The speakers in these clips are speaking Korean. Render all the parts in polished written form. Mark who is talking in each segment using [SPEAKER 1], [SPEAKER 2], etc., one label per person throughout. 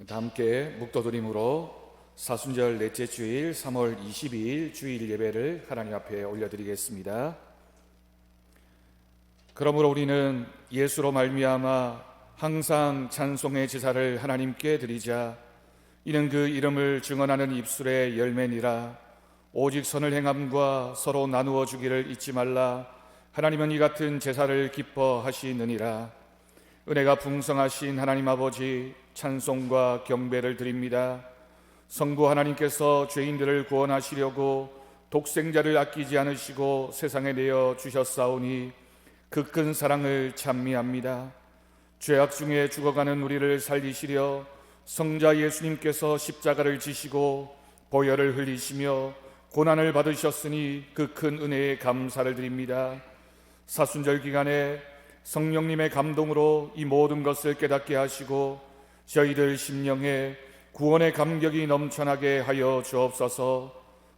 [SPEAKER 1] 다 함께 묵도드림으로 사순절 넷째 주일 3월 22일 주일 예배를 하나님 앞에 올려드리겠습니다. 그러므로 우리는 예수로 말미암아 항상 찬송의 제사를 하나님께 드리자. 이는 그 이름을 증언하는 입술의 열매니라. 오직 선을 행함과 서로 나누어 주기를 잊지 말라. 하나님은 이 같은 제사를 기뻐하시느니라. 은혜가 풍성하신 하나님 아버지, 찬송과 경배를 드립니다. 성부 하나님께서 죄인들을 구원하시려고 독생자를 아끼지 않으시고 세상에 내어 주셨사오니 그 큰 사랑을 찬미합니다. 죄악 중에 죽어가는 우리를 살리시려 성자 예수님께서 십자가를 지시고 보혈을 흘리시며 고난을 받으셨으니 그 큰 은혜에 감사를 드립니다. 사순절 기간에 성령님의 감동으로 이 모든 것을 깨닫게 하시고 저희들 심령에 구원의 감격이 넘쳐나게 하여 주옵소서.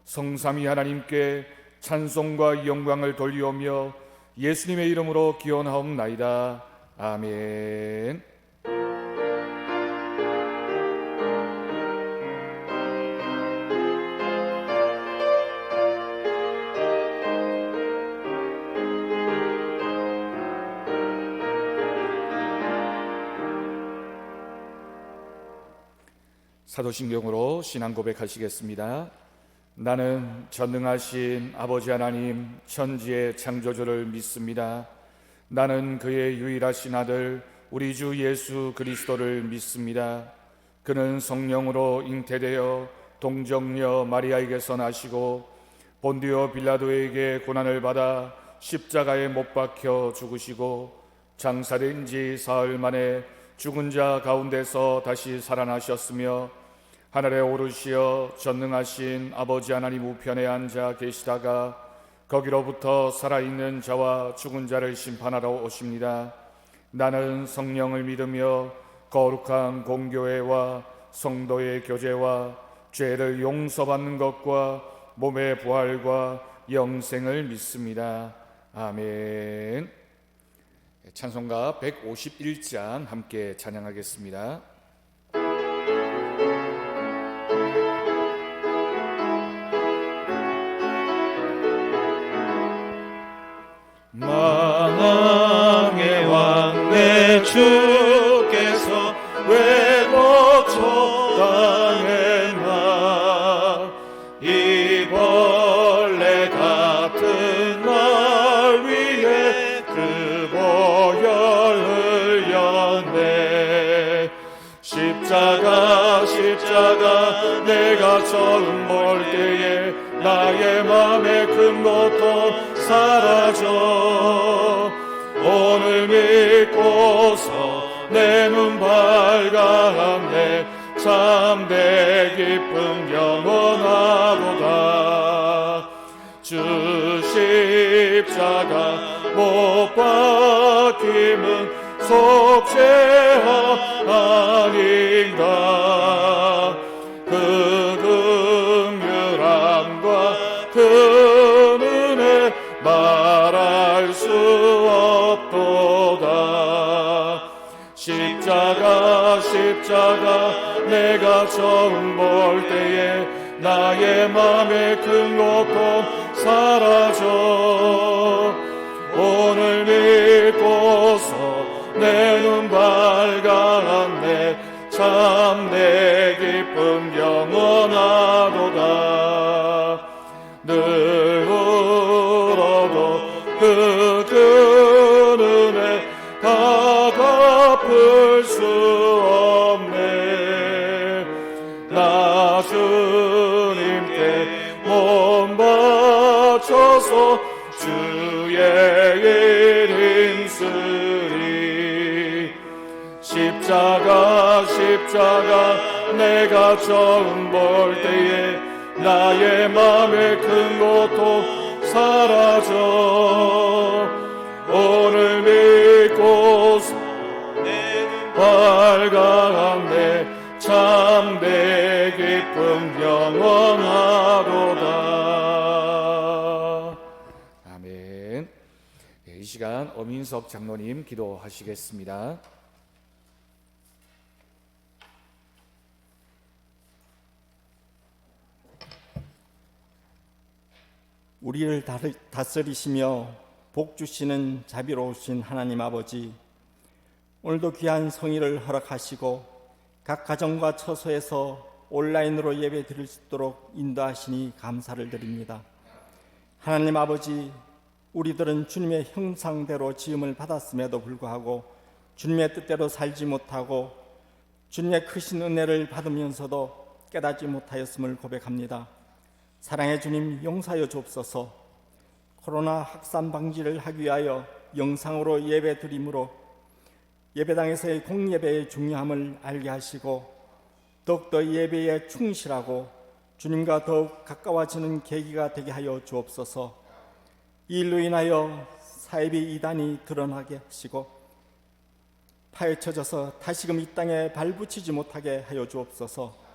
[SPEAKER 1] 성삼위 하나님께 찬송과 영광을 돌리오며 예수님의 이름으로 기원하옵나이다. 아멘. 사도신경으로 신앙 고백하시겠습니다. 나는 전능하신 아버지 하나님 천지의 창조주를 믿습니다. 나는 그의 유일하신 아들 우리 주 예수 그리스도를 믿습니다. 그는 성령으로 잉태되어 동정녀 마리아에게서 나시고 본디오 빌라도에게 고난을 받아 십자가에 못 박혀 죽으시고 장사된 지 사흘 만에 죽은 자 가운데서 다시 살아나셨으며 하늘에 오르시어 전능하신 아버지 하나님 우편에 앉아 계시다가 거기로부터 살아있는 자와 죽은 자를 심판하러 오십니다. 나는 성령을 믿으며 거룩한 공교회와 성도의 교제와 죄를 용서받는 것과 몸의 부활과 영생을 믿습니다. 아멘. 찬송가 151장 함께 찬양하겠습니다.
[SPEAKER 2] 만왕의 왕 내 주께서 왜곡초 당했나. 이 벌레 같은 날 위에 그 보혈 흘렸네. 십자가 내가 처음 볼 때에 나의 맘에 큰 고통 사라져. 오늘 믿고서 내 눈 밝았네. 참되 기쁨 영원하도다. 주 십자가 못 박힘은 속죄하 아닌가. 그 긍휼함과 그 은혜 말할 수 없도다. 십자가 내가 처음 볼 때에 나의 맘에 큰 고통 사라져. 오늘 믿고서 내 눈 밝았네. 참내 기쁨 영원하도다. 늘 울어도 그 은혜 다 갚을 수 없네. 나 주님께 몸 바쳐서 주의 일 힘쓰리. 십자가 내가 처음 볼 때에 나의 맘에 큰 고통 사라져. 오늘 믿고서 내 눈 밝았네. 참되 기쁨 영원하도다.
[SPEAKER 1] 아멘. 이 시간 어민석 장로님 기도하시겠습니다.
[SPEAKER 3] 우리를 다스리시며 복 주시는 자비로우신 하나님 아버지, 오늘도 귀한 성의를 허락하시고 각 가정과 처소에서 온라인으로 예배 드릴 수 있도록 인도하시니 감사를 드립니다. 하나님 아버지, 우리들은 주님의 형상대로 지음을 받았음에도 불구하고 주님의 뜻대로 살지 못하고 주님의 크신 은혜를 받으면서도 깨닫지 못하였음을 고백합니다. 사랑의 주님, 용서하여 주옵소서. 코로나 확산 방지를 하기 위하여 영상으로 예배 드림으로 예배당에서의 공예배의 중요함을 알게 하시고 더욱더 예배에 충실하고 주님과 더욱 가까워지는 계기가 되게 하여 주옵소서. 이 일로 인하여 사이비 이단이 드러나게 하시고 파헤쳐져서 다시금 이 땅에 발붙이지 못하게 하여 주옵소서.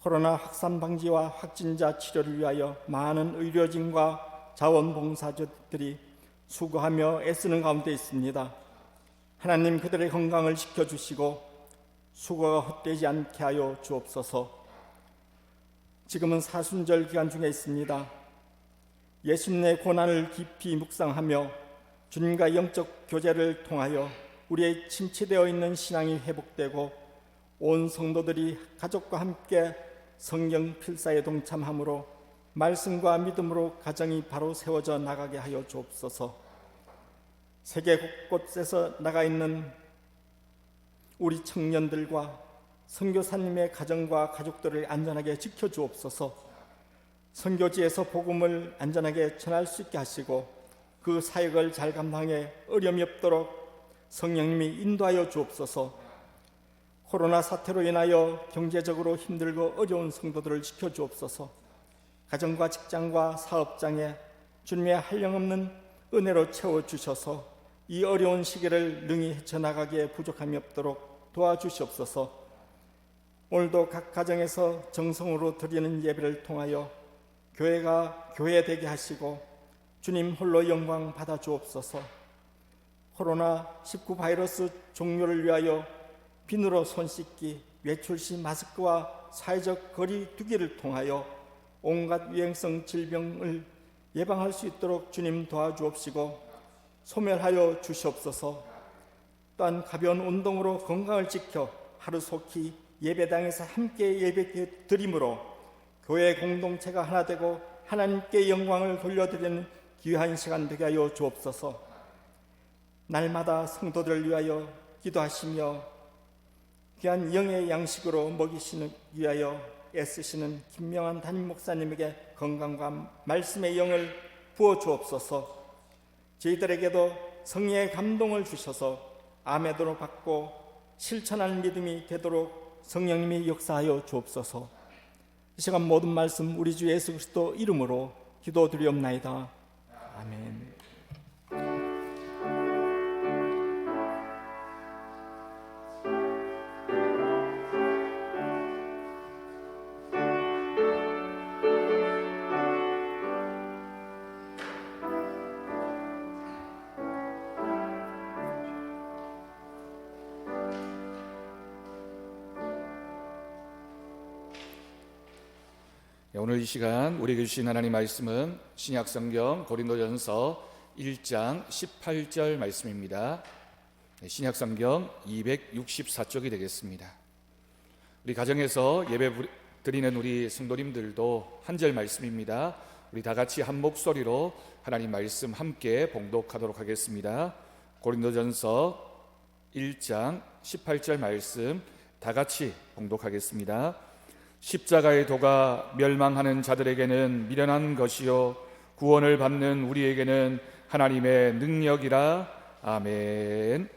[SPEAKER 3] 코로나 확산 방지와 확진자 치료를 위하여 많은 의료진과 자원봉사자들이 수고하며 애쓰는 가운데 있습니다. 하나님, 그들의 건강을 지켜주시고 수고가 헛되지 않게 하여 주옵소서. 지금은 사순절 기간 중에 있습니다. 예수님의 고난을 깊이 묵상하며 주님과 영적 교제를 통하여 우리의 침체되어 있는 신앙이 회복되고 온 성도들이 가족과 함께 성경 필사에 동참함으로 말씀과 믿음으로 가정이 바로 세워져 나가게 하여 주옵소서. 세계 곳곳에서 나가 있는 우리 청년들과 선교사님의 가정과 가족들을 안전하게 지켜주옵소서. 선교지에서 복음을 안전하게 전할 수 있게 하시고 그 사역을 잘 감당해 어려움이 없도록 성령님이 인도하여 주옵소서. 코로나 사태로 인하여 경제적으로 힘들고 어려운 성도들을 지켜주옵소서. 가정과 직장과 사업장에 주님의 한량없는 은혜로 채워주셔서 이 어려운 시기를 능히 헤쳐나가기에 부족함이 없도록 도와주시옵소서. 오늘도 각 가정에서 정성으로 드리는 예배를 통하여 교회가 교회되게 하시고 주님 홀로 영광 받아 주옵소서. 코로나19 바이러스 종료를 위하여 비누로 손 씻기, 외출 시 마스크와 사회적 거리 두기를 통하여 온갖 유행성 질병을 예방할 수 있도록 주님 도와주옵시고 소멸하여 주시옵소서. 또한 가벼운 운동으로 건강을 지켜 하루속히 예배당에서 함께 예배 드림으로 교회 공동체가 하나 되고 하나님께 영광을 돌려드리는 귀한 시간 되게 하여 주옵소서. 날마다 성도들을 위하여 기도하시며 귀한 영의 양식으로 먹이시는 위하여 애쓰시는 김명한 담임 목사님에게 건강과 말씀의 영을 부어 주옵소서. 저희들에게도 성령의 감동을 주셔서 아멘으로 받고 실천하는 믿음이 되도록 성령님이 역사하여 주옵소서. 이 시간 모든 말씀 우리 주 예수 그리스도 이름으로 기도드리옵나이다. 아멘.
[SPEAKER 1] 오늘 이 시간 우리에게 주신 하나님 말씀은 신약성경 고린도전서 1장 18절 말씀입니다. 신약성경 264쪽이 되겠습니다. 우리 가정에서 예배 드리는 우리 성도님들도 한 절 말씀입니다. 우리 다 같이 한 목소리로 하나님 말씀 함께 봉독하도록 하겠습니다. 고린도전서 1장 18절 말씀 다 같이 봉독하겠습니다. 십자가의 도가 멸망하는 자들에게는 미련한 것이요 구원을 받는 우리에게는 하나님의 능력이라. 아멘.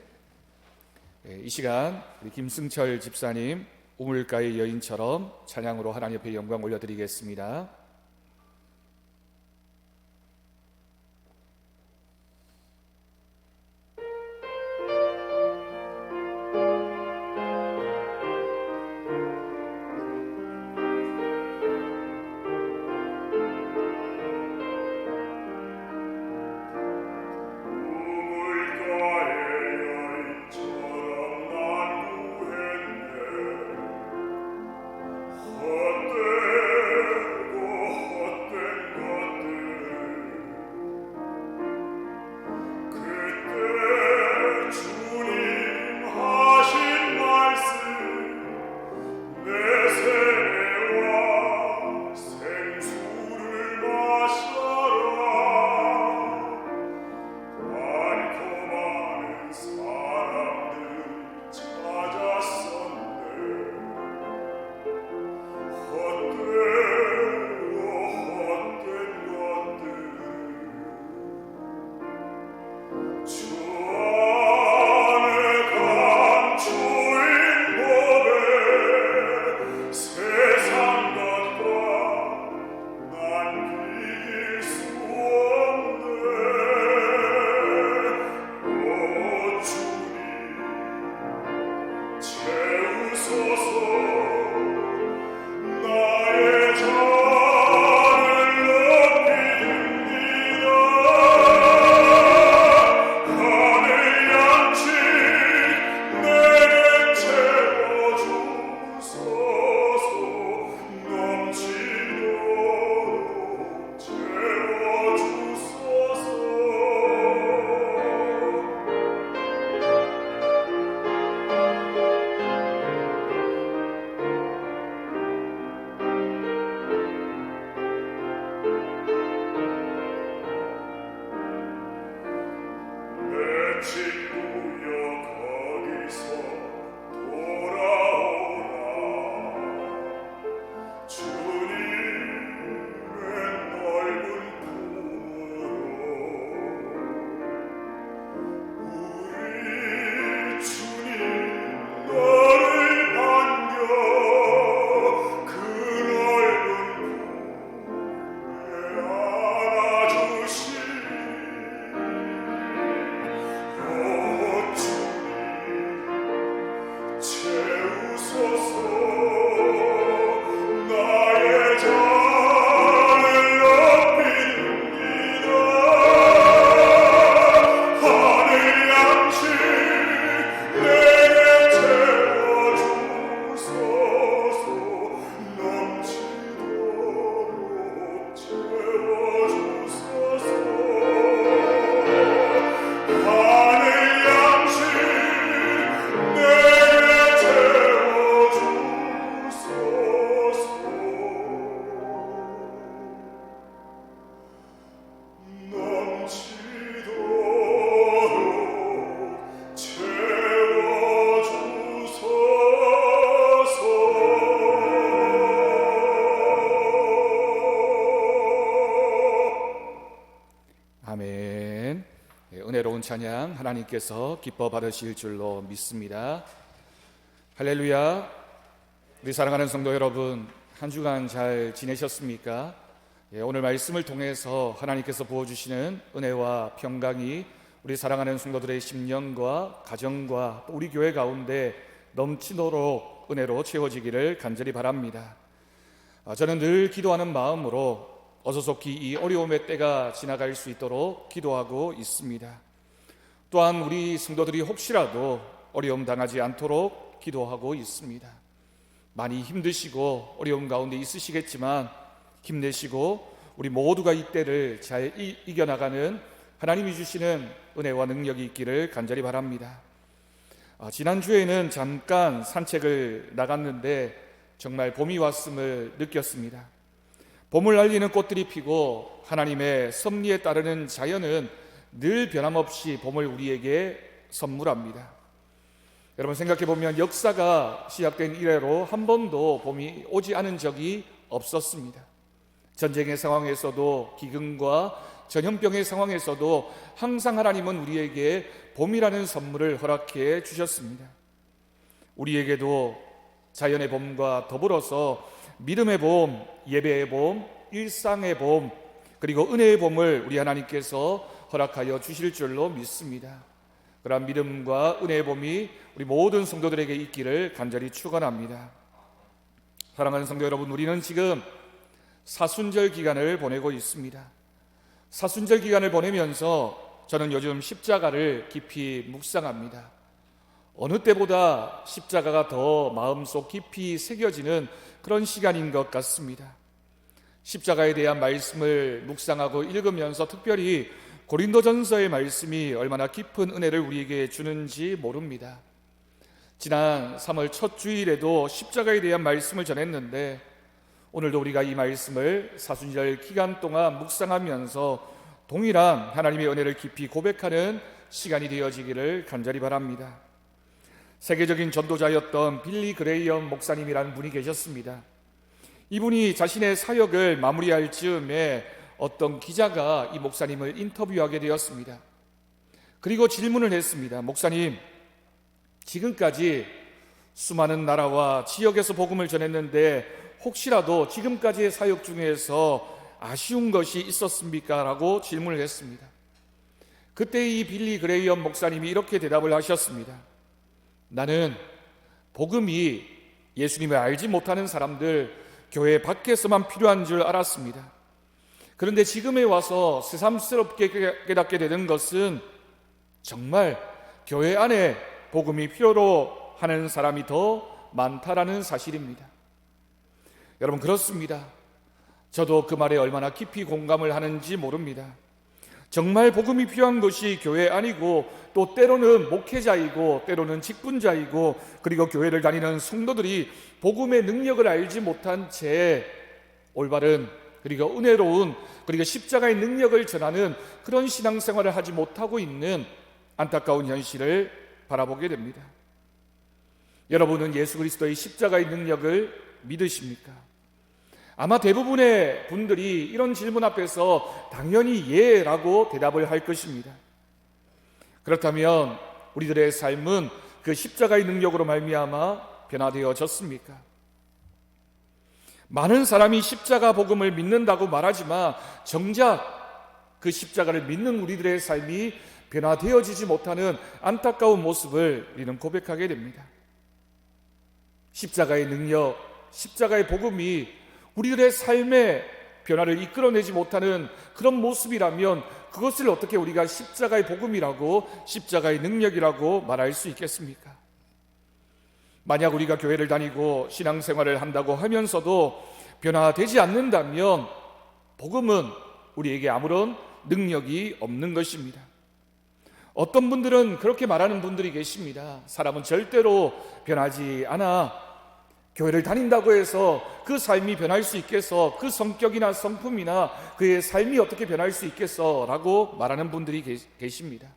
[SPEAKER 1] 이 시간 우리 김승철 집사님 우물가의 여인처럼 찬양으로 하나님 앞에 영광 올려드리겠습니다.
[SPEAKER 2] 헛되고
[SPEAKER 1] 아멘. 은혜로운 찬양 하나님께서 기뻐 받으실 줄로 믿습니다. 할렐루야. 우리 사랑하는 성도 여러분, 한 주간 잘 지내셨습니까? 오늘 말씀을 통해서 하나님께서 부어주시는 은혜와 평강이 우리 사랑하는 성도들의 심령과 가정과 또 우리 교회 가운데 넘치도록 은혜로 채워지기를 간절히 바랍니다. 저는 늘 기도하는 마음으로 어서속히 이 어려움의 때가 지나갈 수 있도록 기도하고 있습니다. 또한 우리 성도들이 혹시라도 어려움 당하지 않도록 기도하고 있습니다. 많이 힘드시고 어려움 가운데 있으시겠지만 힘내시고 우리 모두가 이 때를 잘 이겨나가는 하나님이 주시는 은혜와 능력이 있기를 간절히 바랍니다. 지난주에는 잠깐 산책을 나갔는데 정말 봄이 왔음을 느꼈습니다. 봄을 알리는 꽃들이 피고 하나님의 섭리에 따르는 자연은 늘 변함없이 봄을 우리에게 선물합니다. 여러분 생각해보면 역사가 시작된 이래로 한 번도 봄이 오지 않은 적이 없었습니다. 전쟁의 상황에서도 기근과 전염병의 상황에서도 항상 하나님은 우리에게 봄이라는 선물을 허락해 주셨습니다. 우리에게도 자연의 봄과 더불어서 믿음의 봄, 예배의 봄, 일상의 봄, 그리고 은혜의 봄을 우리 하나님께서 허락하여 주실 줄로 믿습니다. 그러한 믿음과 은혜의 봄이 우리 모든 성도들에게 있기를 간절히 축원합니다. 사랑하는 성도 여러분, 우리는 지금 사순절 기간을 보내고 있습니다. 사순절 기간을 보내면서 저는 요즘 십자가를 깊이 묵상합니다. 어느 때보다 십자가가 더 마음속 깊이 새겨지는 그런 시간인 것 같습니다. 십자가에 대한 말씀을 묵상하고 읽으면서 특별히 고린도전서의 말씀이 얼마나 깊은 은혜를 우리에게 주는지 모릅니다. 지난 3월 첫 주일에도 십자가에 대한 말씀을 전했는데 오늘도 우리가 이 말씀을 사순절 기간 동안 묵상하면서 동일한 하나님의 은혜를 깊이 고백하는 시간이 되어지기를 간절히 바랍니다. 세계적인 전도자였던 빌리 그레이엄 목사님이라는 분이 계셨습니다. 이분이 자신의 사역을 마무리할 즈음에 어떤 기자가 이 목사님을 인터뷰하게 되었습니다. 그리고 질문을 했습니다. 목사님, 지금까지 수많은 나라와 지역에서 복음을 전했는데 혹시라도 지금까지의 사역 중에서 아쉬운 것이 있었습니까? 라고 질문을 했습니다. 그때 이 빌리 그레이엄 목사님이 이렇게 대답을 하셨습니다. 나는 복음이 예수님을 알지 못하는 사람들 교회 밖에서만 필요한 줄 알았습니다. 그런데 지금에 와서 새삼스럽게 깨닫게 되는 것은 정말 교회 안에 복음이 필요로 하는 사람이 더 많다라는 사실입니다. 여러분, 그렇습니다. 저도 그 말에 얼마나 깊이 공감을 하는지 모릅니다. 정말 복음이 필요한 것이 교회 아니고 또 때로는 목회자이고 때로는 직분자이고 그리고 교회를 다니는 성도들이 복음의 능력을 알지 못한 채 올바른 그리고 은혜로운 그리고 십자가의 능력을 전하는 그런 신앙생활을 하지 못하고 있는 안타까운 현실을 바라보게 됩니다. 여러분은 예수 그리스도의 십자가의 능력을 믿으십니까? 아마 대부분의 분들이 이런 질문 앞에서 당연히 예라고 대답을 할 것입니다. 그렇다면 우리들의 삶은 그 십자가의 능력으로 말미암아 변화되어졌습니까? 많은 사람이 십자가 복음을 믿는다고 말하지만 정작 그 십자가를 믿는 우리들의 삶이 변화되어지지 못하는 안타까운 모습을 우리는 고백하게 됩니다. 십자가의 능력, 십자가의 복음이 우리들의 삶의 변화를 이끌어내지 못하는 그런 모습이라면 그것을 어떻게 우리가 십자가의 복음이라고, 십자가의 능력이라고 말할 수 있겠습니까? 만약 우리가 교회를 다니고 신앙생활을 한다고 하면서도 변화되지 않는다면 복음은 우리에게 아무런 능력이 없는 것입니다. 어떤 분들은 그렇게 말하는 분들이 계십니다. 사람은 절대로 변하지 않아. 교회를 다닌다고 해서 그 삶이 변할 수 있겠어? 그 성격이나 성품이나 그의 삶이 어떻게 변할 수 있겠어? 라고 말하는 분들이 계십니다.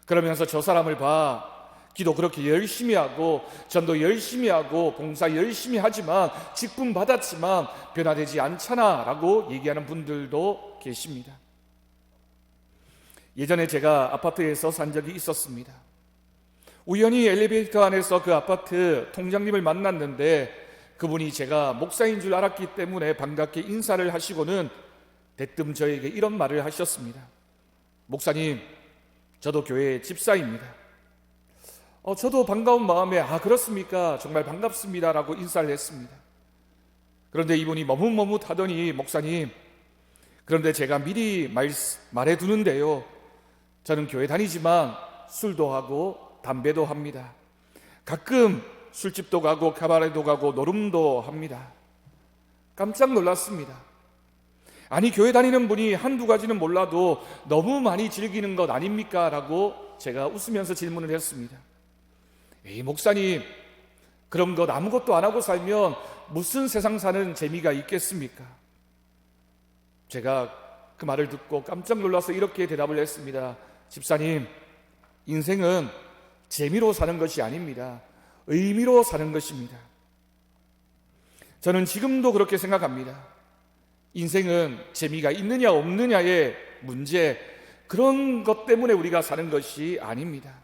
[SPEAKER 1] 그러면서 저 사람을 봐. 기도 그렇게 열심히 하고 전도 열심히 하고 봉사 열심히 하지만 직분 받았지만 변화되지 않잖아 라고 얘기하는 분들도 계십니다. 예전에 제가 아파트에서 산 적이 있었습니다. 우연히 엘리베이터 안에서 그 아파트 통장님을 만났는데 그분이 제가 목사인 줄 알았기 때문에 반갑게 인사를 하시고는 대뜸 저에게 이런 말을 하셨습니다. 목사님, 저도 교회 집사입니다. 저도 반가운 마음에 그렇습니까? 정말 반갑습니다 라고 인사를 했습니다. 그런데 이분이 머뭇머뭇하더니 목사님, 그런데 제가 미리 말해두는데요, 저는 교회 다니지만 술도 하고 담배도 합니다. 가끔 술집도 가고 카바레도 가고 노름도 합니다. 깜짝 놀랐습니다. 아니, 교회 다니는 분이 한두 가지는 몰라도 너무 많이 즐기는 것 아닙니까? 라고 제가 웃으면서 질문을 했습니다. 에이, 목사님, 그런 것 아무것도 안 하고 살면 무슨 세상 사는 재미가 있겠습니까? 제가 그 말을 듣고 깜짝 놀라서 이렇게 대답을 했습니다. 집사님, 인생은 재미로 사는 것이 아닙니다. 의미로 사는 것입니다. 저는 지금도 그렇게 생각합니다. 인생은 재미가 있느냐 없느냐의 문제, 그런 것 때문에 우리가 사는 것이 아닙니다.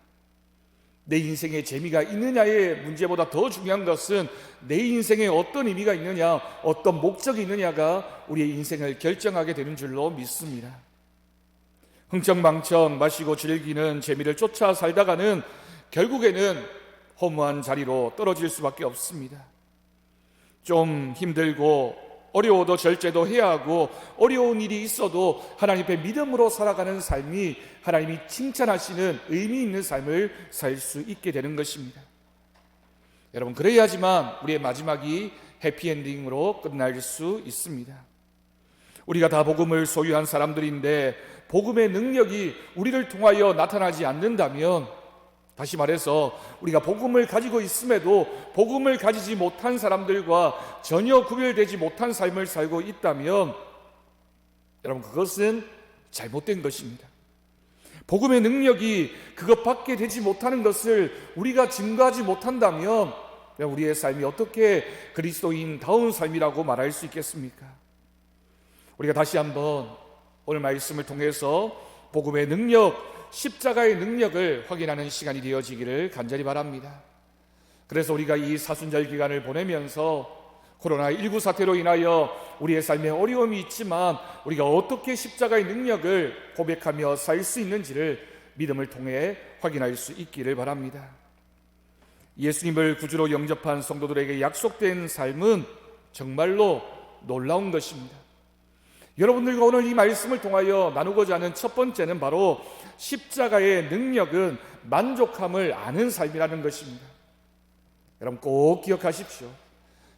[SPEAKER 1] 내 인생에 재미가 있느냐의 문제보다 더 중요한 것은 내 인생에 어떤 의미가 있느냐, 어떤 목적이 있느냐가 우리의 인생을 결정하게 되는 줄로 믿습니다. 흥청망청 마시고 즐기는 재미를 쫓아 살다가는 결국에는 허무한 자리로 떨어질 수밖에 없습니다. 좀 힘들고 어려워도 절제도 해야 하고 어려운 일이 있어도 하나님 앞에 믿음으로 살아가는 삶이 하나님이 칭찬하시는 의미 있는 삶을 살 수 있게 되는 것입니다. 여러분, 그래야지만 우리의 마지막이 해피엔딩으로 끝날 수 있습니다. 우리가 다 복음을 소유한 사람들인데 복음의 능력이 우리를 통하여 나타나지 않는다면, 다시 말해서 우리가 복음을 가지고 있음에도 복음을 가지지 못한 사람들과 전혀 구별되지 못한 삶을 살고 있다면 여러분, 그것은 잘못된 것입니다. 복음의 능력이 그것밖에 되지 못하는 것을 우리가 증거하지 못한다면 우리의 삶이 어떻게 그리스도인다운 삶이라고 말할 수 있겠습니까? 우리가 다시 한번 오늘 말씀을 통해서 복음의 능력, 십자가의 능력을 확인하는 시간이 되어지기를 간절히 바랍니다. 그래서 우리가 이 사순절 기간을 보내면서 코로나19 사태로 인하여 우리의 삶에 어려움이 있지만 우리가 어떻게 십자가의 능력을 고백하며 살 수 있는지를 믿음을 통해 확인할 수 있기를 바랍니다. 예수님을 구주로 영접한 성도들에게 약속된 삶은 정말로 놀라운 것입니다. 여러분들과 오늘 이 말씀을 통하여 나누고자 하는 첫 번째는 바로 십자가의 능력은 만족함을 아는 삶이라는 것입니다. 여러분, 꼭 기억하십시오.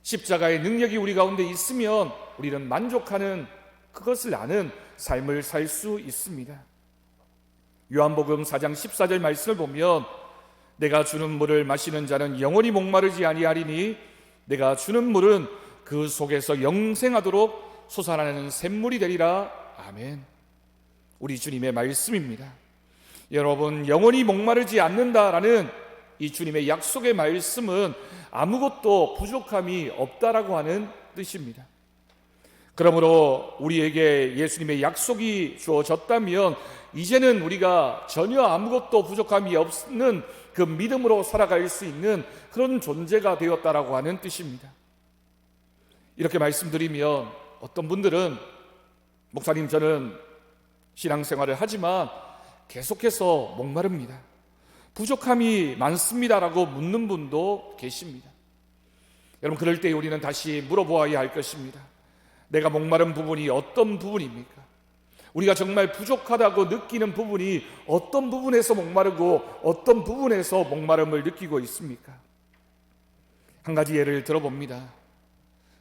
[SPEAKER 1] 십자가의 능력이 우리 가운데 있으면 우리는 만족하는, 그것을 아는 삶을 살 수 있습니다. 요한복음 4장 14절 말씀을 보면 내가 주는 물을 마시는 자는 영원히 목마르지 아니하리니 내가 주는 물은 그 속에서 영생하도록 솟아나는 샘물이 되리라. 아멘. 우리 주님의 말씀입니다. 여러분, 영원히 목마르지 않는다라는 이 주님의 약속의 말씀은 아무것도 부족함이 없다라고 하는 뜻입니다. 그러므로 우리에게 예수님의 약속이 주어졌다면 이제는 우리가 전혀 아무것도 부족함이 없는 그 믿음으로 살아갈 수 있는 그런 존재가 되었다라고 하는 뜻입니다. 이렇게 말씀드리면 어떤 분들은 목사님, 저는 신앙생활을 하지만 계속해서 목마릅니다, 부족함이 많습니다라고 묻는 분도 계십니다. 여러분, 그럴 때 우리는 다시 물어보아야 할 것입니다. 내가 목마른 부분이 어떤 부분입니까? 우리가 정말 부족하다고 느끼는 부분이 어떤 부분에서 목마르고 어떤 부분에서 목마름을 느끼고 있습니까? 한 가지 예를 들어봅니다.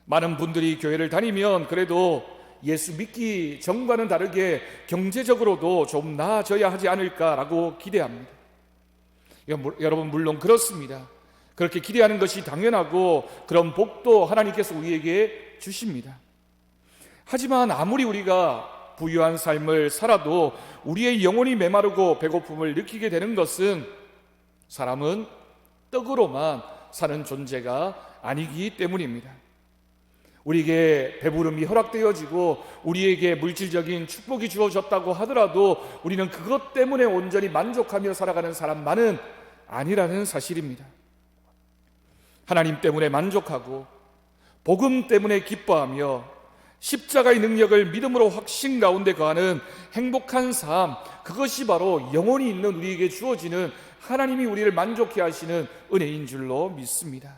[SPEAKER 1] 많은 분들이 교회를 다니면 그래도 예수 믿기 전과는 다르게 경제적으로도 좀 나아져야 하지 않을까라고 기대합니다. 여러분, 물론 그렇습니다. 그렇게 기대하는 것이 당연하고 그런 복도 하나님께서 우리에게 주십니다. 하지만 아무리 우리가 부유한 삶을 살아도 우리의 영혼이 메마르고 배고픔을 느끼게 되는 것은 사람은 떡으로만 사는 존재가 아니기 때문입니다. 우리에게 배부름이 허락되어지고 우리에게 물질적인 축복이 주어졌다고 하더라도 우리는 그것 때문에 온전히 만족하며 살아가는 사람만은 아니라는 사실입니다. 하나님 때문에 만족하고 복음 때문에 기뻐하며 십자가의 능력을 믿음으로 확신 가운데 거하는 행복한 삶, 그것이 바로 영혼이 있는 우리에게 주어지는 하나님이 우리를 만족해 하시는 은혜인 줄로 믿습니다.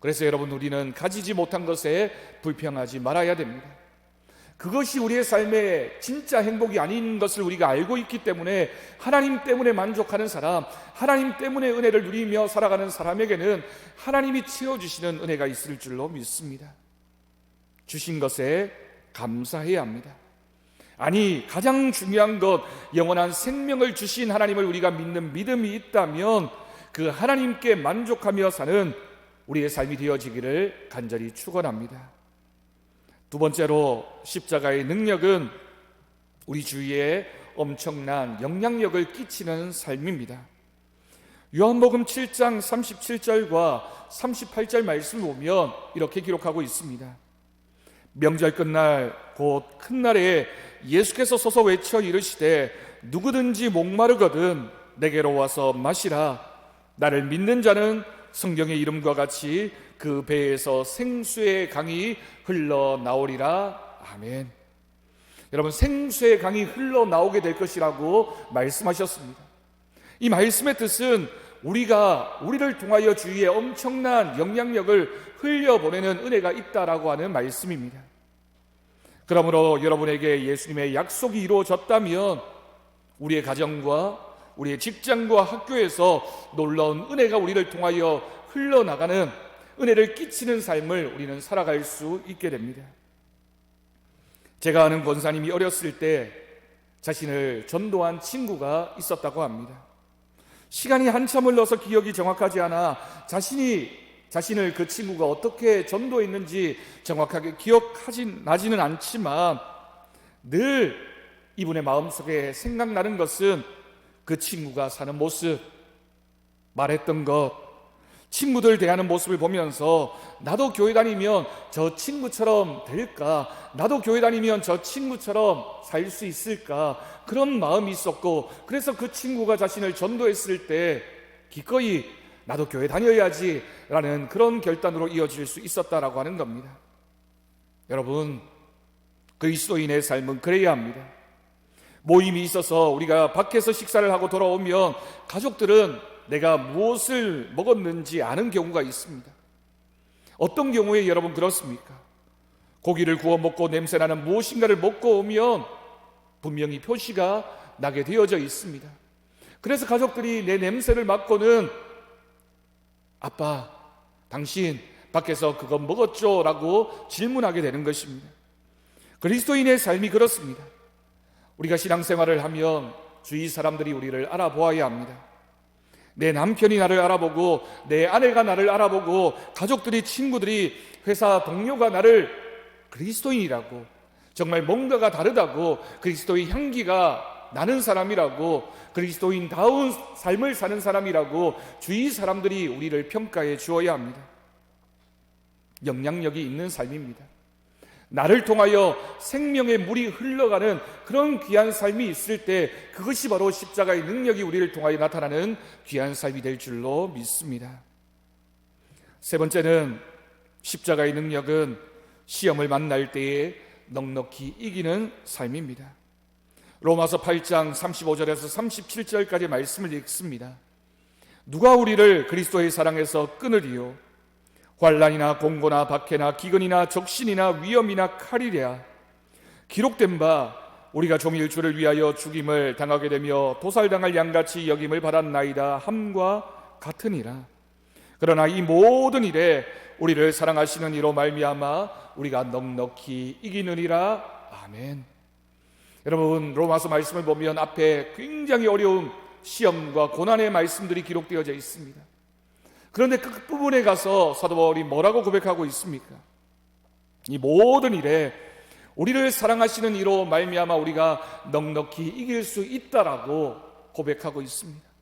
[SPEAKER 1] 그래서 여러분, 우리는 가지지 못한 것에 불평하지 말아야 됩니다. 그것이 우리의 삶의 진짜 행복이 아닌 것을 우리가 알고 있기 때문에 하나님 때문에 만족하는 사람, 하나님 때문에 은혜를 누리며 살아가는 사람에게는 하나님이 채워주시는 은혜가 있을 줄로 믿습니다. 주신 것에 감사해야 합니다. 아니, 가장 중요한 것, 영원한 생명을 주신 하나님을 우리가 믿는 믿음이 있다면 그 하나님께 만족하며 사는 우리의 삶이 되어지기를 간절히 축원합니다. 두 번째로, 십자가의 능력은 우리 주위에 엄청난 영향력을 끼치는 삶입니다. 요한복음 7장 37절과 38절 말씀을 보면 이렇게 기록하고 있습니다. 명절 끝날 곧 큰 날에 예수께서 서서 외쳐 이르시되 누구든지 목마르거든 내게로 와서 마시라. 나를 믿는 자는 성경의 이름과 같이 그 배에서 생수의 강이 흘러나오리라. 아멘. 여러분, 생수의 강이 흘러나오게 될 것이라고 말씀하셨습니다. 이 말씀의 뜻은 우리를 통하여 주위에 엄청난 영향력을 흘려보내는 은혜가 있다라고 하는 말씀입니다. 그러므로 여러분에게 예수님의 약속이 이루어졌다면 우리의 가정과 우리의 직장과 학교에서 놀라운 은혜가 우리를 통하여 흘러나가는, 은혜를 끼치는 삶을 우리는 살아갈 수 있게 됩니다. 제가 아는 권사님이 어렸을 때 자신을 전도한 친구가 있었다고 합니다. 시간이 한참 흘러서 기억이 정확하지 않아 자신을 그 친구가 어떻게 전도했는지 정확하게 나지는 않지만 늘 이분의 마음속에 생각나는 것은 그 친구가 사는 모습, 말했던 것, 친구들 대하는 모습을 보면서 나도 교회 다니면 저 친구처럼 될까? 나도 교회 다니면 저 친구처럼 살 수 있을까? 그런 마음이 있었고, 그래서 그 친구가 자신을 전도했을 때 기꺼이 나도 교회 다녀야지 라는 그런 결단으로 이어질 수 있었다라고 하는 겁니다. 여러분, 그리스도인의 삶은 그래야 합니다. 모임이 있어서 우리가 밖에서 식사를 하고 돌아오면 가족들은 내가 무엇을 먹었는지 아는 경우가 있습니다. 어떤 경우에 여러분 그렇습니까? 고기를 구워 먹고 냄새나는 무엇인가를 먹고 오면 분명히 표시가 나게 되어져 있습니다. 그래서 가족들이 내 냄새를 맡고는 아빠, 당신 밖에서 그거 먹었죠? 라고 질문하게 되는 것입니다. 그리스도인의 삶이 그렇습니다. 우리가 신앙생활을 하면 주위 사람들이 우리를 알아보아야 합니다. 내 남편이 나를 알아보고, 내 아내가 나를 알아보고, 가족들이, 친구들이, 회사 동료가 나를 그리스도인이라고, 정말 뭔가가 다르다고, 그리스도의 향기가 나는 사람이라고, 그리스도인다운 삶을 사는 사람이라고 주위 사람들이 우리를 평가해 주어야 합니다. 영향력이 있는 삶입니다. 나를 통하여 생명의 물이 흘러가는 그런 귀한 삶이 있을 때 그것이 바로 십자가의 능력이 우리를 통하여 나타나는 귀한 삶이 될 줄로 믿습니다. 세 번째는 십자가의 능력은 시험을 만날 때에 넉넉히 이기는 삶입니다. 로마서 8장 35절에서 37절까지 말씀을 읽습니다. 누가 우리를 그리스도의 사랑에서 끊으리요? 환난이나 공고나 박해나 기근이나 적신이나 위험이나 칼이랴. 기록된 바 우리가 종일 주를 위하여 죽임을 당하게 되며 도살당할 양같이 여김을 받았나이다 함과 같으니라. 그러나 이 모든 일에 우리를 사랑하시는 이로 말미암아 우리가 넉넉히 이기느니라. 아멘. 여러분, 로마서 말씀을 보면 앞에 굉장히 어려운 시험과 고난의 말씀들이 기록되어져 있습니다. 그런데 그 부분에 가서 사도 바울이 뭐라고 고백하고 있습니까? 이 모든 일에 우리를 사랑하시는 이로 말미암아 우리가 넉넉히 이길 수 있다라고 고백하고 있습니다.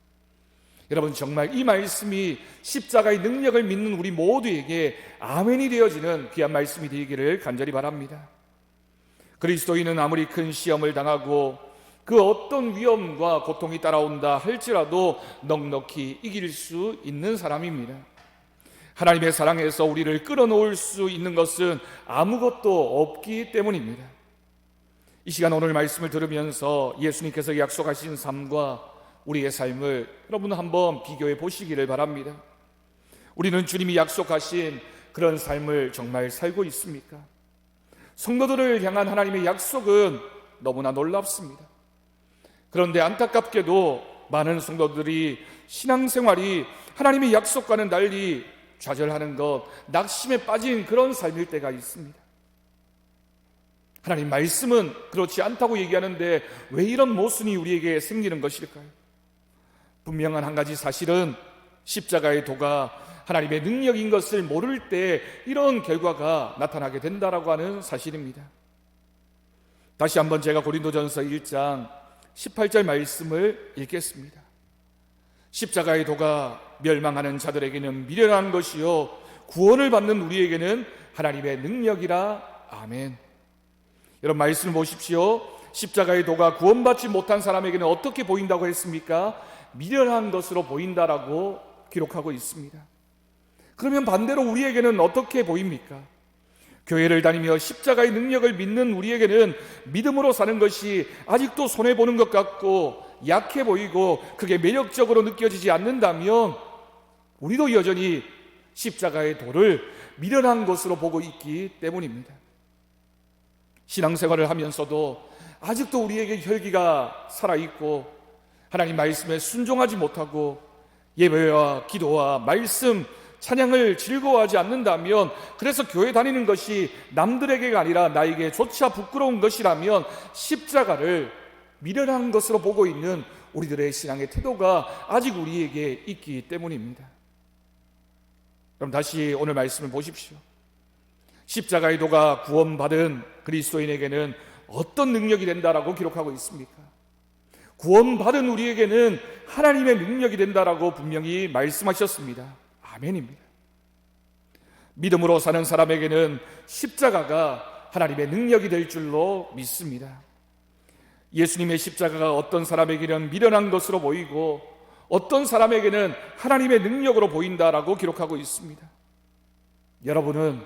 [SPEAKER 1] 여러분, 정말 이 말씀이 십자가의 능력을 믿는 우리 모두에게 아멘이 되어지는 귀한 말씀이 되기를 간절히 바랍니다. 그리스도인은 아무리 큰 시험을 당하고 그 어떤 위험과 고통이 따라온다 할지라도 넉넉히 이길 수 있는 사람입니다. 하나님의 사랑에서 우리를 끌어놓을 수 있는 것은 아무것도 없기 때문입니다. 이 시간 오늘 말씀을 들으면서 예수님께서 약속하신 삶과 우리의 삶을 여러분 한번 비교해 보시기를 바랍니다. 우리는 주님이 약속하신 그런 삶을 정말 살고 있습니까? 성도들을 향한 하나님의 약속은 너무나 놀랍습니다. 그런데 안타깝게도 많은 성도들이 신앙생활이 하나님의 약속과는 달리 좌절하는 것, 낙심에 빠진 그런 삶일 때가 있습니다. 하나님 말씀은 그렇지 않다고 얘기하는데 왜 이런 모순이 우리에게 생기는 것일까요? 분명한 한 가지 사실은 십자가의 도가 하나님의 능력인 것을 모를 때 이런 결과가 나타나게 된다라고 하는 사실입니다. 다시 한번 제가 고린도전서 1장 18절 말씀을 읽겠습니다. 십자가의 도가 멸망하는 자들에게는 미련한 것이요 구원을 받는 우리에게는 하나님의 능력이라. 아멘. 여러분, 말씀을 보십시오. 십자가의 도가 구원받지 못한 사람에게는 어떻게 보인다고 했습니까? 미련한 것으로 보인다라고 기록하고 있습니다. 그러면 반대로 우리에게는 어떻게 보입니까? 교회를 다니며 십자가의 능력을 믿는 우리에게는 믿음으로 사는 것이 아직도 손해보는 것 같고 약해 보이고 그게 매력적으로 느껴지지 않는다면 우리도 여전히 십자가의 도를 미련한 것으로 보고 있기 때문입니다. 신앙생활을 하면서도 아직도 우리에게 혈기가 살아있고 하나님 말씀에 순종하지 못하고 예배와 기도와 말씀, 찬양을 즐거워하지 않는다면, 그래서 교회 다니는 것이 남들에게가 아니라 나에게 조차 부끄러운 것이라면 십자가를 미련한 것으로 보고 있는 우리들의 신앙의 태도가 아직 우리에게 있기 때문입니다. 그럼 다시 오늘 말씀을 보십시오. 십자가의 도가 구원받은 그리스도인에게는 어떤 능력이 된다라고 기록하고 있습니까? 구원받은 우리에게는 하나님의 능력이 된다라고 분명히 말씀하셨습니다. 아멘입니다. 믿음으로 사는 사람에게는 십자가가 하나님의 능력이 될 줄로 믿습니다. 예수님의 십자가가 어떤 사람에게는 미련한 것으로 보이고 어떤 사람에게는 하나님의 능력으로 보인다라고 기록하고 있습니다. 여러분은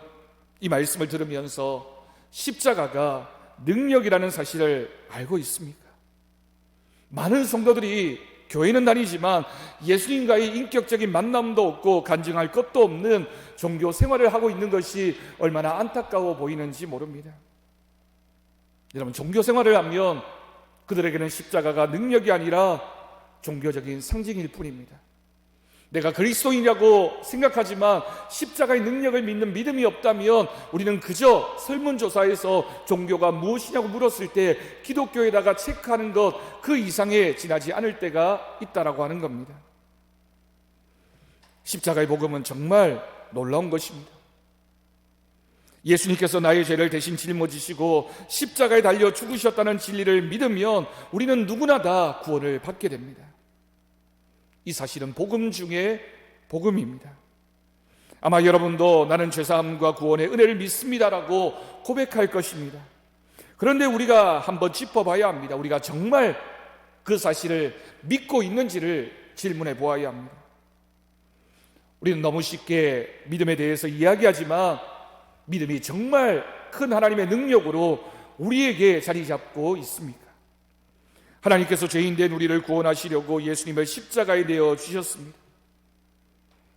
[SPEAKER 1] 이 말씀을 들으면서 십자가가 능력이라는 사실을 알고 있습니까? 많은 성도들이 교회는 다니지만 예수님과의 인격적인 만남도 없고 간증할 것도 없는 종교 생활을 하고 있는 것이 얼마나 안타까워 보이는지 모릅니다. 여러분, 종교 생활을 하면 그들에게는 십자가가 능력이 아니라 종교적인 상징일 뿐입니다. 내가 그리스도인이라고 생각하지만 십자가의 능력을 믿는 믿음이 없다면 우리는 그저 설문조사에서 종교가 무엇이냐고 물었을 때 기독교에다가 체크하는 것 그 이상에 지나지 않을 때가 있다라고 하는 겁니다. 십자가의 복음은 정말 놀라운 것입니다. 예수님께서 나의 죄를 대신 짊어지시고 십자가에 달려 죽으셨다는 진리를 믿으면 우리는 누구나 다 구원을 받게 됩니다. 이 사실은 복음 중에 복음입니다. 아마 여러분도 나는 죄사함과 구원의 은혜를 믿습니다라고 고백할 것입니다. 그런데 우리가 한번 짚어봐야 합니다. 우리가 정말 그 사실을 믿고 있는지를 질문해 보아야 합니다. 우리는 너무 쉽게 믿음에 대해서 이야기하지만 믿음이 정말 큰 하나님의 능력으로 우리에게 자리 잡고 있습니까? 하나님께서 죄인된 우리를 구원하시려고 예수님을 십자가에 내어 주셨습니다.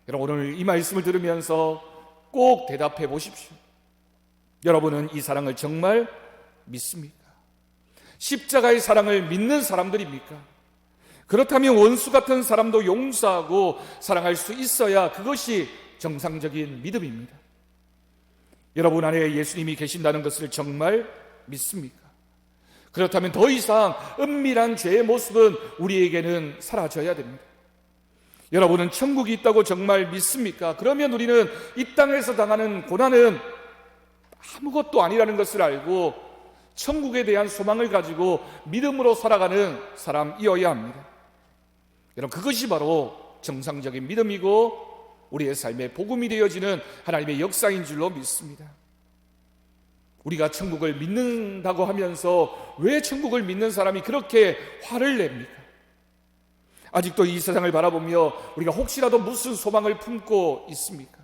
[SPEAKER 1] 여러분, 오늘 이 말씀을 들으면서 꼭 대답해 보십시오. 여러분은 이 사랑을 정말 믿습니까? 십자가의 사랑을 믿는 사람들입니까? 그렇다면 원수 같은 사람도 용서하고 사랑할 수 있어야 그것이 정상적인 믿음입니다. 여러분 안에 예수님이 계신다는 것을 정말 믿습니까? 그렇다면 더 이상 은밀한 죄의 모습은 우리에게는 사라져야 됩니다. 여러분은 천국이 있다고 정말 믿습니까? 그러면 우리는 이 땅에서 당하는 고난은 아무것도 아니라는 것을 알고 천국에 대한 소망을 가지고 믿음으로 살아가는 사람이어야 합니다. 여러분, 그것이 바로 정상적인 믿음이고 우리의 삶의 복음이 되어지는 하나님의 역사인 줄로 믿습니다. 우리가 천국을 믿는다고 하면서 왜 천국을 믿는 사람이 그렇게 화를 냅니까? 아직도 이 세상을 바라보며 우리가 혹시라도 무슨 소망을 품고 있습니까?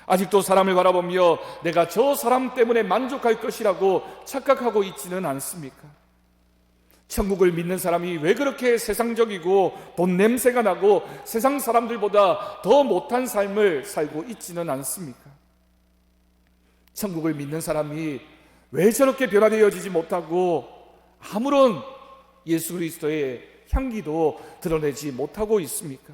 [SPEAKER 1] 아직도 사람을 바라보며 내가 저 사람 때문에 만족할 것이라고 착각하고 있지는 않습니까? 천국을 믿는 사람이 왜 그렇게 세상적이고 돈 냄새가 나고 세상 사람들보다 더 못한 삶을 살고 있지는 않습니까? 천국을 믿는 사람이 왜 저렇게 변화되어지지 못하고 아무런 예수 그리스도의 향기도 드러내지 못하고 있습니까?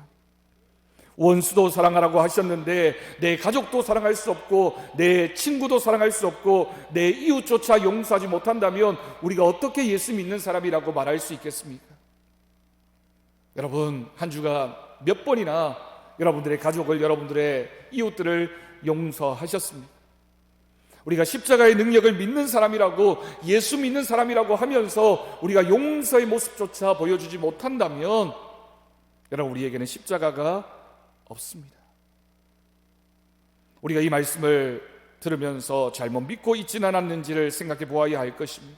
[SPEAKER 1] 원수도 사랑하라고 하셨는데 내 가족도 사랑할 수 없고 내 친구도 사랑할 수 없고 내 이웃조차 용서하지 못한다면 우리가 어떻게 예수 믿는 사람이라고 말할 수 있겠습니까? 여러분, 한 주간 몇 번이나 여러분들의 가족을, 여러분들의 이웃들을 용서하셨습니까? 우리가 십자가의 능력을 믿는 사람이라고, 예수 믿는 사람이라고 하면서 우리가 용서의 모습조차 보여주지 못한다면 여러분, 우리에게는 십자가가 없습니다. 우리가 이 말씀을 들으면서 잘못 믿고 있지는 않았는지를 생각해 보아야 할 것입니다.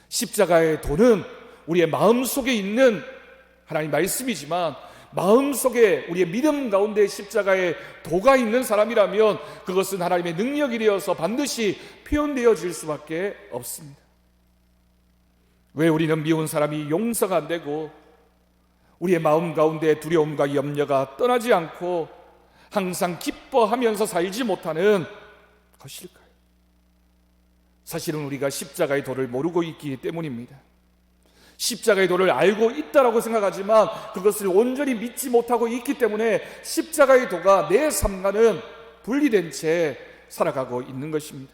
[SPEAKER 1] 십자가의 도는 우리의 마음속에 있는 하나님 말씀이지만 마음속에 우리의 믿음 가운데 십자가의 도가 있는 사람이라면 그것은 하나님의 능력이 되어서 반드시 표현되어질 수밖에 없습니다. 왜 우리는 미운 사람이 용서가 안 되고 우리의 마음 가운데 두려움과 염려가 떠나지 않고 항상 기뻐하면서 살지 못하는 것일까요? 사실은 우리가 십자가의 도를 모르고 있기 때문입니다. 십자가의 도를 알고 있다라고 생각하지만 그것을 온전히 믿지 못하고 있기 때문에 십자가의 도가 내 삶과는 분리된 채 살아가고 있는 것입니다.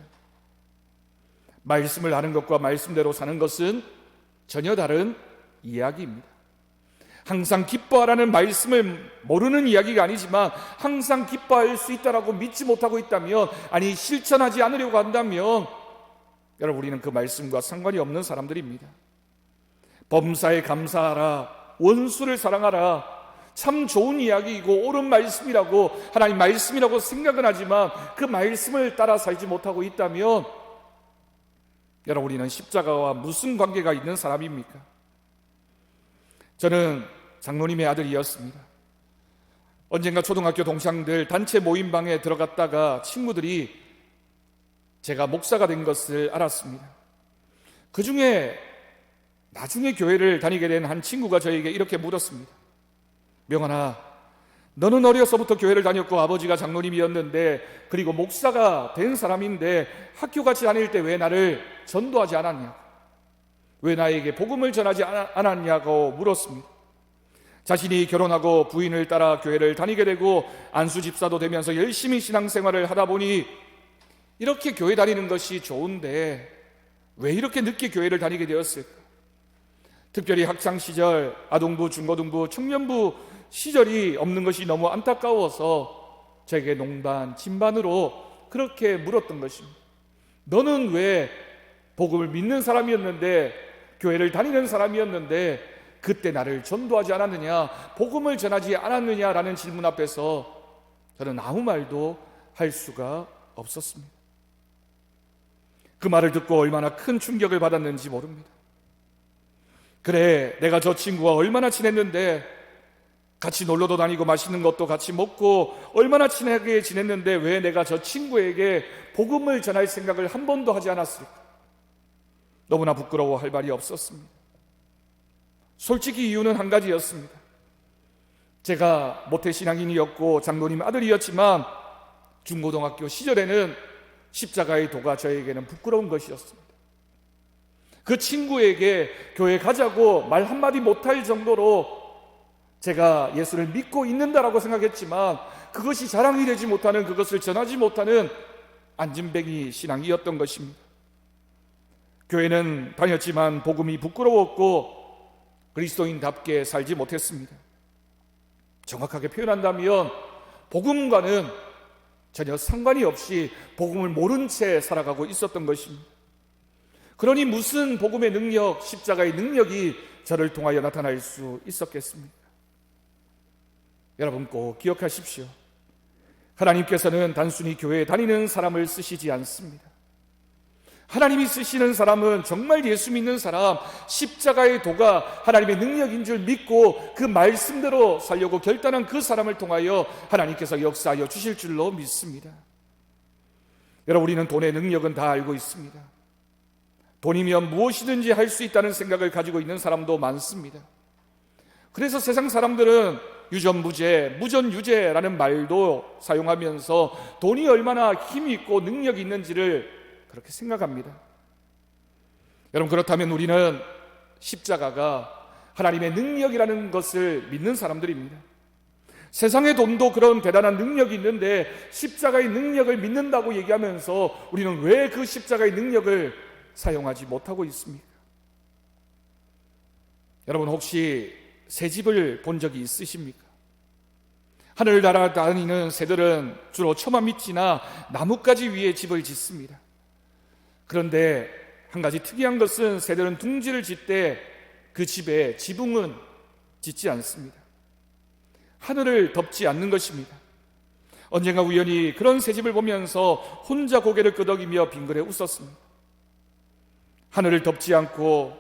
[SPEAKER 1] 말씀을 아는 것과 말씀대로 사는 것은 전혀 다른 이야기입니다. 항상 기뻐하라는 말씀을 모르는 이야기가 아니지만 항상 기뻐할 수 있다라고 믿지 못하고 있다면, 아니 실천하지 않으려고 한다면 여러분, 우리는 그 말씀과 상관이 없는 사람들입니다. 범사에 감사하라, 원수를 사랑하라, 참 좋은 이야기이고 옳은 말씀이라고 하나님 말씀이라고 생각은 하지만 그 말씀을 따라 살지 못하고 있다면 여러분, 우리는 십자가와 무슨 관계가 있는 사람입니까? 저는 장로님의 아들이었습니다. 언젠가 초등학교 동창들 단체 모임방에 들어갔다가 친구들이 제가 목사가 된 것을 알았습니다. 그 중에 나중에 교회를 다니게 된 한 친구가 저에게 이렇게 물었습니다. 명환아, 너는 어려서부터 교회를 다녔고 아버지가 장로님이었는데 그리고 목사가 된 사람인데 학교 같이 다닐 때 왜 나를 전도하지 않았냐? 왜 나에게 복음을 전하지 않았냐고 물었습니다. 자신이 결혼하고 부인을 따라 교회를 다니게 되고 안수 집사도 되면서 열심히 신앙생활을 하다 보니 이렇게 교회 다니는 것이 좋은데 왜 이렇게 늦게 교회를 다니게 되었을까? 특별히 학창시절, 아동부, 중고등부, 청년부 시절이 없는 것이 너무 안타까워서 저에게 농반, 진반으로 그렇게 물었던 것입니다. 너는 왜 복음을 믿는 사람이었는데, 교회를 다니는 사람이었는데 그때 나를 전도하지 않았느냐, 복음을 전하지 않았느냐라는 질문 앞에서 저는 아무 말도 할 수가 없었습니다. 그 말을 듣고 얼마나 큰 충격을 받았는지 모릅니다. 그래, 내가 저 친구와 얼마나 친했는데, 같이 놀러도 다니고 맛있는 것도 같이 먹고 얼마나 친하게 지냈는데 왜 내가 저 친구에게 복음을 전할 생각을 한 번도 하지 않았을까? 너무나 부끄러워할 말이 없었습니다. 솔직히 이유는 한 가지였습니다. 제가 모태신앙인이었고 장로님 아들이었지만 중고등학교 시절에는 십자가의 도가 저에게는 부끄러운 것이었습니다. 그 친구에게 교회 가자고 말 한마디 못할 정도로 제가 예수를 믿고 있는다라고 생각했지만 그것이 자랑이 되지 못하는, 그것을 전하지 못하는 안진뱅이 신앙이었던 것입니다. 교회는 다녔지만 복음이 부끄러웠고 그리스도인답게 살지 못했습니다. 정확하게 표현한다면 복음과는 전혀 상관이 없이 복음을 모른 채 살아가고 있었던 것입니다. 그러니 무슨 복음의 능력, 십자가의 능력이 저를 통하여 나타날 수 있었겠습니까? 여러분 꼭 기억하십시오. 하나님께서는 단순히 교회에 다니는 사람을 쓰시지 않습니다. 하나님이 쓰시는 사람은 정말 예수 믿는 사람, 십자가의 도가 하나님의 능력인 줄 믿고 그 말씀대로 살려고 결단한 그 사람을 통하여 하나님께서 역사하여 주실 줄로 믿습니다. 여러분, 우리는 돈의 능력은 다 알고 있습니다. 돈이면 무엇이든지 할 수 있다는 생각을 가지고 있는 사람도 많습니다. 그래서 세상 사람들은 유전무죄, 무전유죄라는 말도 사용하면서 돈이 얼마나 힘이 있고 능력이 있는지를 그렇게 생각합니다. 여러분, 그렇다면 우리는 십자가가 하나님의 능력이라는 것을 믿는 사람들입니다. 세상의 돈도 그런 대단한 능력이 있는데 십자가의 능력을 믿는다고 얘기하면서 우리는 왜 그 십자가의 능력을 사용하지 못하고 있습니까? 여러분, 혹시 새집을 본 적이 있으십니까? 하늘 날아다니는 새들은 주로 처마밑이나 나뭇가지 위에 집을 짓습니다. 그런데 한 가지 특이한 것은 새들은 둥지를 짓되 그 집에 지붕은 짓지 않습니다. 하늘을 덮지 않는 것입니다. 언젠가 우연히 그런 새집을 보면서 혼자 고개를 끄덕이며 빙그레 웃었습니다. 하늘을 덮지 않고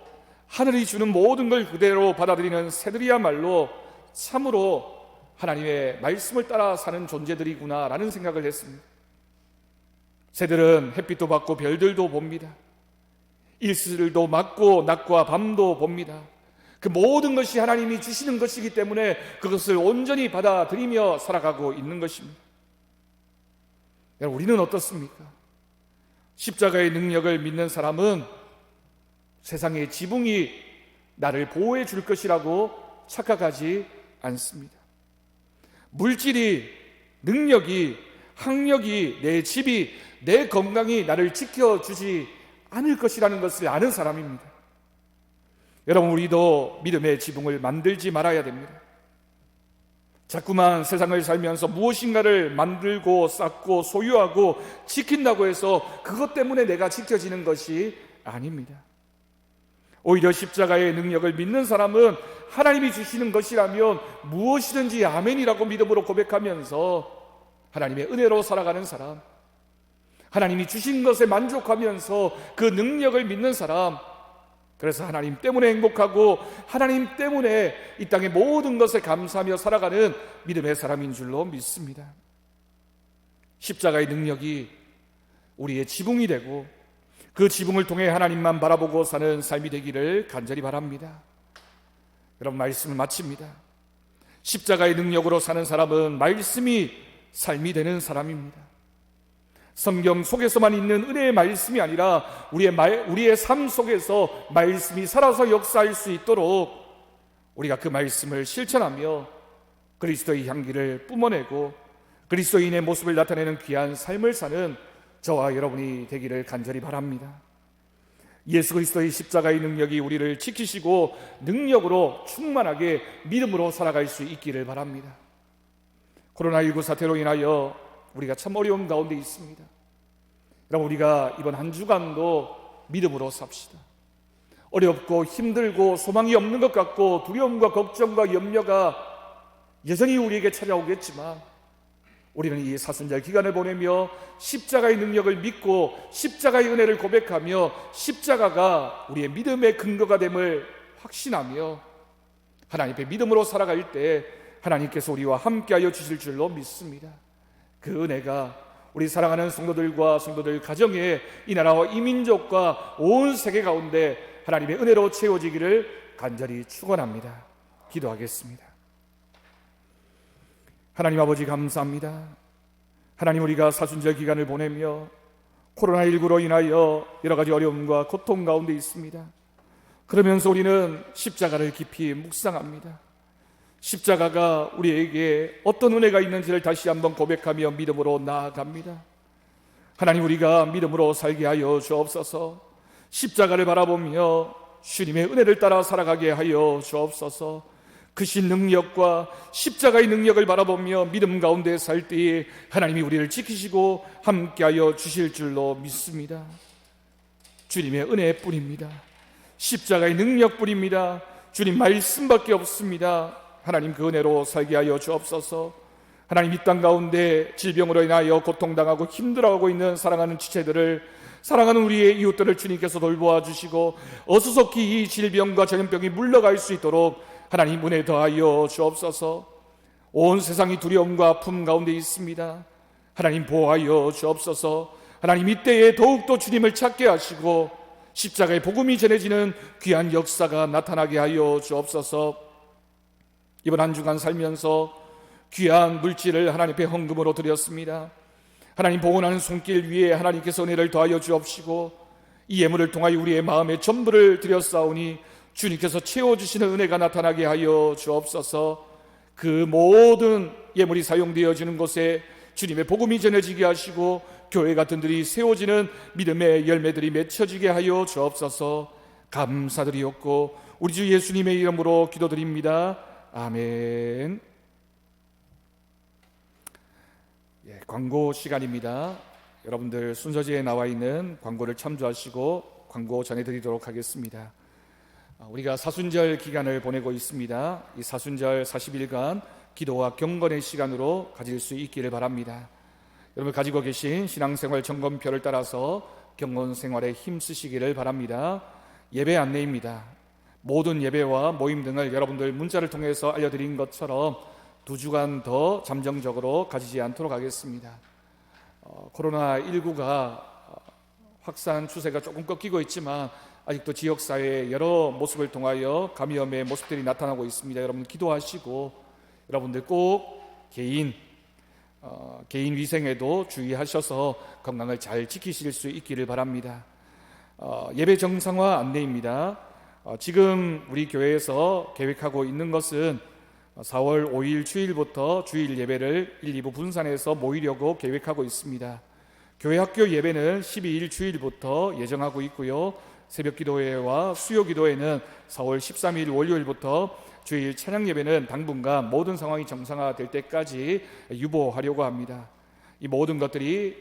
[SPEAKER 1] 하늘이 주는 모든 걸 그대로 받아들이는 새들이야말로 참으로 하나님의 말씀을 따라 사는 존재들이구나 라는 생각을 했습니다. 새들은 햇빛도 받고 별들도 봅니다. 일수들도 맞고 낮과 밤도 봅니다. 그 모든 것이 하나님이 주시는 것이기 때문에 그것을 온전히 받아들이며 살아가고 있는 것입니다. 여러분, 우리는 어떻습니까? 십자가의 능력을 믿는 사람은 세상의 지붕이 나를 보호해 줄 것이라고 착각하지 않습니다. 물질이, 능력이, 학력이, 내 집이, 내 건강이 나를 지켜주지 않을 것이라는 것을 아는 사람입니다. 여러분, 우리도 믿음의 지붕을 만들지 말아야 됩니다. 자꾸만 세상을 살면서 무엇인가를 만들고 쌓고 소유하고 지킨다고 해서 그것 때문에 내가 지켜지는 것이 아닙니다. 오히려 십자가의 능력을 믿는 사람은 하나님이 주시는 것이라면 무엇이든지 아멘이라고 믿음으로 고백하면서 하나님의 은혜로 살아가는 사람, 하나님이 주신 것에 만족하면서 그 능력을 믿는 사람, 그래서 하나님 때문에 행복하고 하나님 때문에 이 땅의 모든 것에 감사하며 살아가는 믿음의 사람인 줄로 믿습니다. 십자가의 능력이 우리의 지붕이 되고 그 지붕을 통해 하나님만 바라보고 사는 삶이 되기를 간절히 바랍니다. 여러분, 말씀을 마칩니다. 십자가의 능력으로 사는 사람은 말씀이 삶이 되는 사람입니다. 성경 속에서만 있는 은혜의 말씀이 아니라 우리의 삶 속에서 말씀이 살아서 역사할 수 있도록 우리가 그 말씀을 실천하며 그리스도의 향기를 뿜어내고 그리스도인의 모습을 나타내는 귀한 삶을 사는 저와 여러분이 되기를 간절히 바랍니다. 예수 그리스도의 십자가의 능력이 우리를 지키시고 능력으로 충만하게 믿음으로 살아갈 수 있기를 바랍니다. 코로나19 사태로 인하여 우리가 참 어려운 가운데 있습니다. 여러분, 우리가 이번 한 주간도 믿음으로 삽시다. 어렵고 힘들고 소망이 없는 것 같고 두려움과 걱정과 염려가 여전히 우리에게 찾아오겠지만 우리는 이 사순절 기간을 보내며 십자가의 능력을 믿고 십자가의 은혜를 고백하며 십자가가 우리의 믿음의 근거가 됨을 확신하며 하나님 앞에 믿음으로 살아갈 때 하나님께서 우리와 함께하여 주실 줄로 믿습니다. 그 은혜가 우리 사랑하는 성도들과 성도들 가정에 이 나라와 이 민족과 온 세계 가운데 하나님의 은혜로 채워지기를 간절히 축원합니다. 기도하겠습니다. 하나님 아버지, 감사합니다. 하나님, 우리가 사순절 기간을 보내며 코로나19로 인하여 여러 가지 어려움과 고통 가운데 있습니다. 그러면서 우리는 십자가를 깊이 묵상합니다. 십자가가 우리에게 어떤 은혜가 있는지를 다시 한번 고백하며 믿음으로 나아갑니다. 하나님, 우리가 믿음으로 살게 하여 주옵소서. 십자가를 바라보며 주님의 은혜를 따라 살아가게 하여 주옵소서. 크신 능력과 십자가의 능력을 바라보며 믿음 가운데 살 때에 하나님이 우리를 지키시고 함께하여 주실 줄로 믿습니다. 주님의 은혜뿐입니다. 십자가의 능력뿐입니다. 주님 말씀밖에 없습니다. 하나님, 그 은혜로 살게 하여 주옵소서. 하나님, 이 땅 가운데 질병으로 인하여 고통당하고 힘들어하고 있는 사랑하는 지체들을, 사랑하는 우리의 이웃들을 주님께서 돌보아 주시고 어수속히 이 질병과 전염병이 물러갈 수 있도록 하나님 은혜 더하여 주옵소서. 온 세상이 두려움과 아픔 가운데 있습니다. 하나님 보호하여 주옵소서. 하나님, 이때에 더욱더 주님을 찾게 하시고 십자가의 복음이 전해지는 귀한 역사가 나타나게 하여 주옵소서. 이번 한 주간 살면서 귀한 물질을 하나님 앞에 헌금으로 드렸습니다. 하나님, 보호하는 손길 위에 하나님께서 은혜를 더하여 주옵시고 이 예물을 통하여 우리의 마음의 전부를 드렸사오니 주님께서 채워주시는 은혜가 나타나게 하여 주옵소서. 그 모든 예물이 사용되어지는 곳에 주님의 복음이 전해지게 하시고 교회 같은 들이 세워지는 믿음의 열매들이 맺혀지게 하여 주옵소서. 감사드리옵고 우리 주 예수님의 이름으로 기도드립니다. 아멘. 광고 시간입니다. 여러분들 순서지에 나와 있는 광고를 참조하시고 광고 전해드리도록 하겠습니다. 우리가 사순절 기간을 보내고 있습니다. 이 사순절 40일간 기도와 경건의 시간으로 가질 수 있기를 바랍니다. 여러분 가지고 계신 신앙생활 점검표를 따라서 경건 생활에 힘쓰시기를 바랍니다. 예배 안내입니다. 모든 예배와 모임 등을 여러분들 문자를 통해서 알려드린 것처럼 2주간 더 잠정적으로 가지지 않도록 하겠습니다. 코로나19가 확산 추세가 조금 꺾이고 있지만 아직도 지역사회의 여러 모습을 통하여 감염의 모습들이 나타나고 있습니다. 여러분 기도하시고 여러분들 꼭 개인 위생에도 주의하셔서 건강을 잘 지키실 수 있기를 바랍니다. 예배 정상화 안내입니다. 지금 우리 교회에서 계획하고 있는 것은 4월 5일 주일부터 주일 예배를 1, 2부 분산해서 모이려고 계획하고 있습니다. 교회 학교 예배는 12일 주일부터 예정하고 있고요. 새벽 기도회와 수요 기도회는 4월 13일 월요일부터, 주일 찬양 예배는 당분간 모든 상황이 정상화될 때까지 유보하려고 합니다. 이 모든 것들이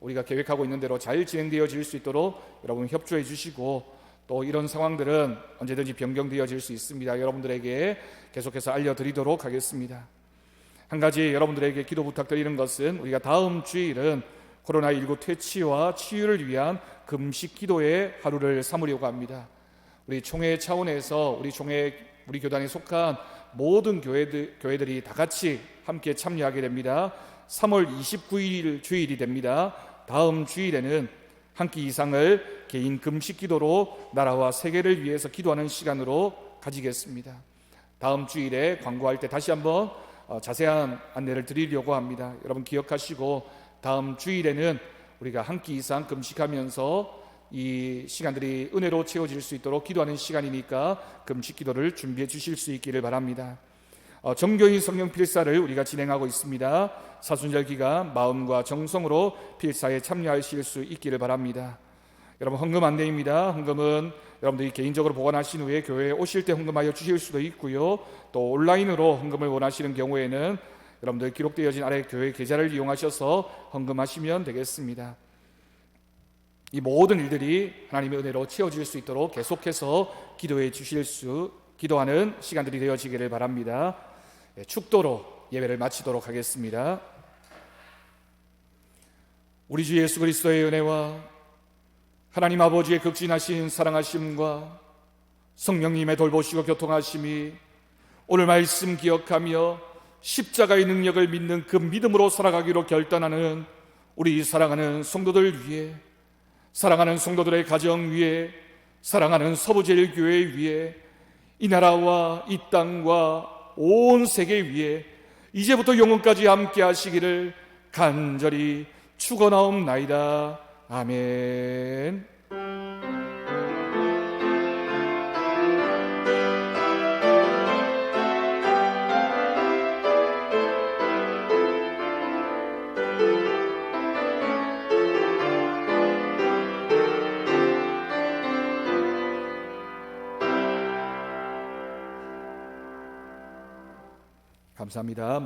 [SPEAKER 1] 우리가 계획하고 있는 대로 잘 진행되어질 수 있도록 여러분 협조해 주시고, 또 이런 상황들은 언제든지 변경되어질 수 있습니다. 여러분들에게 계속해서 알려드리도록 하겠습니다. 한 가지 여러분들에게 기도 부탁드리는 것은, 우리가 다음 주일은 코로나19 퇴치와 치유를 위한 금식 기도의 하루를 삼으려고 합니다. 우리 총회 차원에서 우리 교단에 속한 모든 교회들이 다 같이 함께 참여하게 됩니다. 3월 29일 주일이 됩니다. 다음 주일에는 한 끼 이상을 개인 금식 기도로 나라와 세계를 위해서 기도하는 시간으로 가지겠습니다. 다음 주일에 광고할 때 다시 한번 자세한 안내를 드리려고 합니다. 여러분 기억하시고, 다음 주일에는 우리가 한 끼 이상 금식하면서 이 시간들이 은혜로 채워질 수 있도록 기도하는 시간이니까 금식 기도를 준비해 주실 수 있기를 바랍니다. 정교인 성령 필사를 우리가 진행하고 있습니다. 사순절 기간 마음과 정성으로 필사에 참여하실 수 있기를 바랍니다. 여러분 헌금 안내입니다. 헌금은 여러분들이 개인적으로 보관하신 후에 교회에 오실 때 헌금하여 주실 수도 있고요. 또 온라인으로 헌금을 원하시는 경우에는 여러분들 기록되어진 아래 교회 계좌를 이용하셔서 헌금하시면 되겠습니다. 이 모든 일들이 하나님의 은혜로 채워질 수 있도록 계속해서 기도하는 시간들이 되어지기를 바랍니다. 축도로 예배를 마치도록 하겠습니다. 우리 주 예수 그리스도의 은혜와 하나님 아버지의 극진하신 사랑하심과 성령님의 돌보시고 교통하심이 오늘 말씀 기억하며 십자가의 능력을 믿는 그 믿음으로 살아가기로 결단하는 우리 사랑하는 성도들 위해, 사랑하는 성도들의 가정 위에, 사랑하는 서부제일교회 위에, 이 나라와 이 땅과 온 세계 위에 이제부터 영원까지 함께 하시기를 간절히 축원하옵나이다. 아멘. 감사합니다.